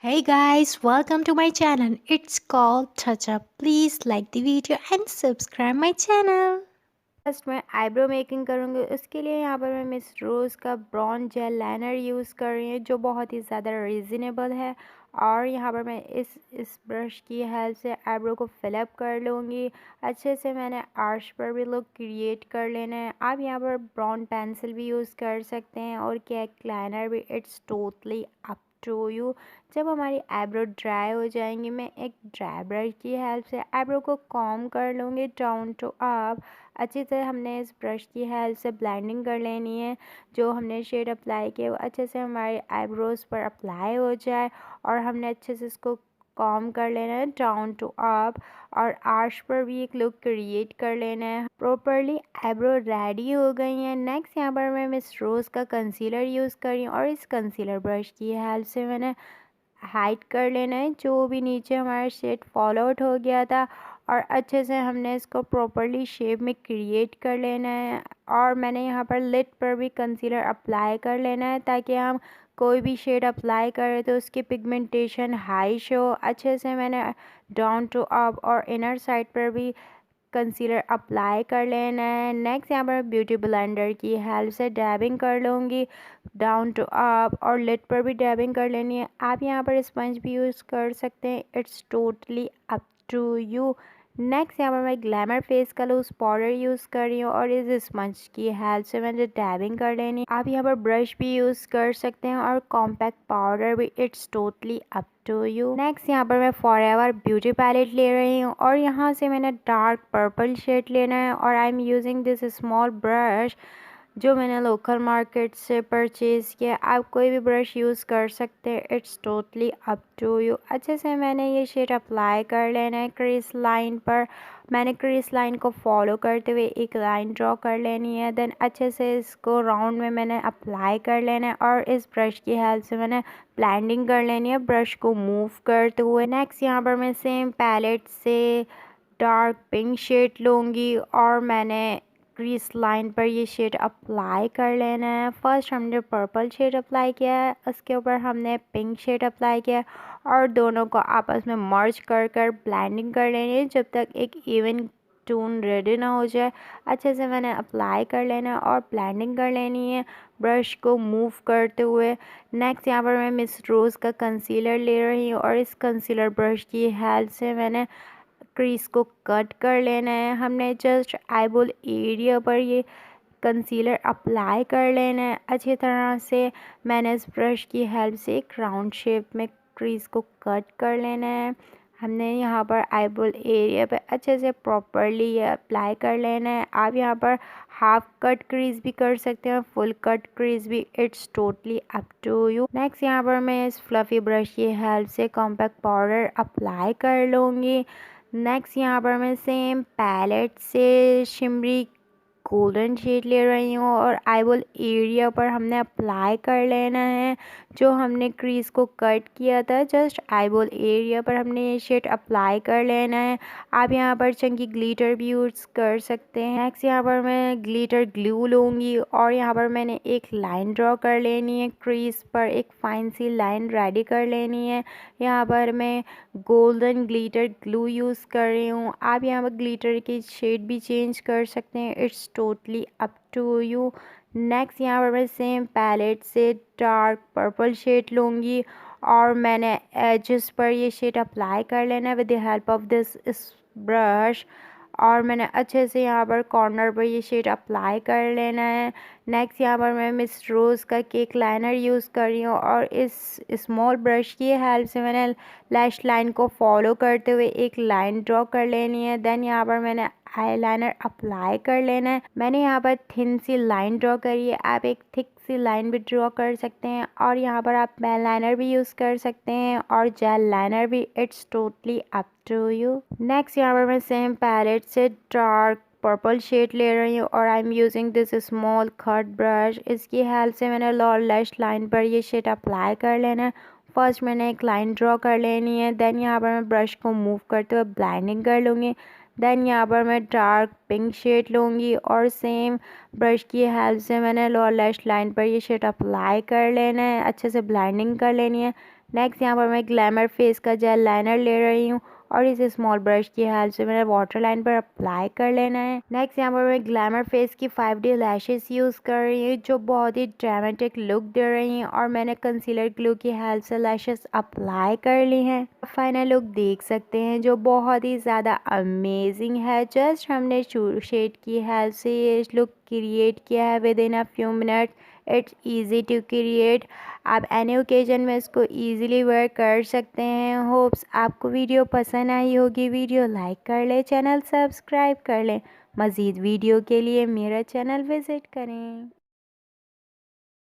Hey guys, welcome to my channel. It's called Touch Up. Please like the video and subscribe my channel. First मैं eyebrow making करूँगी। उसके लिए यहाँ पर मैं मिस रोज़ का ब्राउन जेल लाइनर यूज़ कर रही हूँ जो बहुत ही ज़्यादा रीज़नेबल है। और यहाँ पर मैं इस ब्रश की हेल्प से आईब्रो को फिलअप कर लूँगी। अच्छे से मैंने आर्च पर भी लुक क्रिएट कर लेना है। आप यहाँ पर ब्राउन पेंसिल भी यूज़ कर सकते हैं और केक लाइनर भी। It's totally up to you. जब हमारी आईब्रो ड्राई हो जाएंगी मैं एक ड्राई ब्रश की हेल्प से आईब्रो को कॉम कर लूँगी डाउन टू अप। अच्छी तरह हमने इस ब्रश की हेल्प से ब्लेंडिंग कर लेनी है। जो हमने शेड अप्लाई किया वो अच्छे से हमारे आईब्रोज पर अप्लाई हो जाए और हमने अच्छे से इसको कॉम कर लेना है डाउन टू अप। और आर्च पर भी एक लुक क्रिएट कर लेना है। प्रॉपरली आईब्रो रेडी हो गई है। नेक्स्ट यहाँ पर मैं मिस रोज़ का कंसीलर यूज़ कर रही हूँ और इस कंसीलर ब्रश की हेल्प से मैंने हाइड कर लेना है जो भी नीचे हमारा शेड फॉल आउट हो गया था। और अच्छे से हमने इसको प्रॉपरली शेप में क्रिएट कर लेना है। और मैंने यहाँ पर लिड पर भी कंसीलर अप्लाई कर लेना है ताकि हम कोई भी शेड अप्लाई करें तो उसकी पिगमेंटेशन हाई शो। अच्छे से मैंने डाउन टू अप और इनर साइड पर भी कंसीलर अप्लाई कर लेना है। नेक्स्ट यहाँ पर ब्यूटी ब्लेंडर की हेल्प से डैबिंग कर लूँगी डाउन टू अप और लिड पर भी डैबिंग कर लेनी है। आप यहाँ पर स्पंज भी यूज़ कर सकते हैं। It's totally up to you. Next यहाँ पर मैं ग्लैमर फेस का लूज पाउडर यूज़ कर रही हूँ और इस स्पंज की हेल्प से मैंने डैबिंग कर लेनी है। आप यहाँ पर ब्रश भी यूज़ कर सकते हैं और कॉम्पैक्ट पाउडर भी। It's totally up to you. Next यहाँ पर मैं फॉरएवर ब्यूटी पैलेट ले रही हूँ और यहाँ से मैंने डार्क पर्पल शेड लेना है और I am using this small brush जो मैंने लोकल मार्केट से परचेज़ किया। आप कोई भी ब्रश यूज़ कर सकते हैं। It's totally up to you. अच्छे से मैंने ये शेड अप्लाई कर लेना है क्रीज लाइन पर। मैंने क्रीज लाइन को फॉलो करते हुए एक लाइन ड्रॉ कर लेनी है। देन अच्छे से इसको राउंड में मैंने अप्लाई कर लेना है और इस ब्रश की हेल्प से मैंने ब्लेंडिंग कर लेनी है ब्रश को मूव करते हुए। नेक्स्ट यहाँ पर मैं सेम पैलेट से डार्क पिंक शेड लूँगी और मैंने क्रीज लाइन पर ये शेड अप्लाई कर लेना है। फर्स्ट हमने पर्पल शेड अप्लाई किया है, उसके ऊपर हमने पिंक शेड अप्लाई किया है और दोनों को आपस में मर्ज कर कर ब्लेंडिंग कर लेनी है जब तक एक इवन टोन रेडी ना हो जाए। अच्छे से मैंने अप्लाई कर लेना है और ब्लेंडिंग कर लेनी है ब्रश को मूव करते हुए। नेक्स्ट यहाँ पर मैं मिस रोज़ का कंसीलर ले रही हूँ और इस कंसीलर ब्रश की हेल्प से मैंने क्रीज को कट कर लेना है। हमने जस्ट आईबॉल एरिया पर ये कंसीलर अप्लाई कर लेना है अच्छी तरह से। मैंने इस ब्रश की हेल्प से एक राउंड शेप में क्रीज को कट कर लेना है। हमने यहाँ पर आईबॉल एरिया पे अच्छे से प्रॉपरली ये अप्लाई कर लेना है। आप यहाँ पर हाफ कट क्रीज भी कर सकते हैं, फुल कट क्रीज भी। It's totally up to you. Next यहाँ पर मैं इस फ्लफ़ी ब्रश की हेल्प से कॉम्पैक्ट पाउडर अप्लाई कर लूँगी। नेक्स्ट यहाँ पर मैं सेम पैलेट से शिमरी गोल्डन शेड ले रही हूँ और आईबॉल एरिया पर हमने अप्लाई कर लेना है जो हमने क्रीज को कट किया था। जस्ट आईबॉल एरिया पर हमने ये शेड अप्लाई कर लेना है। आप यहाँ पर चंकी ग्लिटर भी यूज़ कर सकते हैं। नेक्स्ट यहाँ पर मैं ग्लिटर ग्लू लूँगी और यहाँ पर मैंने एक लाइन ड्रॉ कर लेनी है क्रीज पर। एक फाइन सी लाइन रेडी कर लेनी है। यहाँ पर मैं गोल्डन ग्लिटर ग्लू यूज़ कर रही हूँ। आप यहाँ पर ग्लिटर की शेड भी चेंज कर सकते हैं। It's totally up to you. Next यहाँ पर मैं सेम पैलेट से डार्क पर्पल शेड लूँगी और मैंने एजेस पर ये शेड अप्लाई कर लेना है with the help of this brush. और मैंने अच्छे से यहाँ पर कॉर्नर पर ये शेड अप्लाई कर लेना है। नेक्स्ट यहाँ पर मैं मिस रोज़ का केक लाइनर यूज़ कर रही हूँ और इस स्मॉल ब्रश की हेल्प से मैंने लैश लाइन को फॉलो करते हुए एक लाइन ड्रॉ कर लेनी है। देन यहाँ पर मैंने आईलाइनर अप्लाई कर लेना है। मैंने यहाँ पर थिन सी लाइन ड्रॉ करी है, आप एक थिक सी लाइन भी ड्रॉ कर सकते हैं और यहाँ पर आप पेन लाइनर भी यूज़ कर सकते हैं और जेल लाइनर भी। It's totally up to you. Next यहाँ पर मैं सेम पैलेट से डार्क पर्पल शेड ले रही हूँ और I am using this small cut brush. इसकी हेल्प से मैंने लोअर लैश लाइन पर ये शेड अप्लाई कर लेना है। फर्स्ट मैंने एक लाइन ड्रॉ कर लेनी है। देन यहाँ पर मैं ब्रश को मूव करते हुए ब्लेंडिंग कर लूँगी। देन यहाँ पर मैं डार्क पिंक शेड लूँगी और सेम ब्रश की हेल्प से मैंने लोअर लैश लाइन पर ये शेड अप्लाई कर लेना है। अच्छे से ब्लेंडिंग कर लेनी है। नेक्स्ट यहाँ पर मैं ग्लैमर फेस का जेल लाइनर ले रही हूँ और इसे स्मॉल ब्रश की हेल्प से मैंने वाटर लाइन पर अप्लाई कर लेना है। नेक्स्ट यहाँ पर मैं ग्लैमर फेस की 5D लैशेस यूज़ कर रही हूँ जो बहुत ही ड्रामेटिक लुक दे रही हैं और मैंने कंसीलर ग्लू की हेल्प से लैशेस अप्लाई कर ली हैं। फाइनल लुक देख सकते हैं जो बहुत ही ज़्यादा अमेजिंग है। जस्ट हमने शेड की हेल्प से ये लुक क्रिएट किया है with in a few minute. It's easy to create. आप एनी ओकेजन में इसको ईजिली वेयर कर सकते हैं। होप्स आपको वीडियो पसंद आई होगी। वीडियो लाइक कर ले, चैनल सब्सक्राइब कर लें। मज़ीद वीडियो के लिए मेरा चैनल विज़िट करें।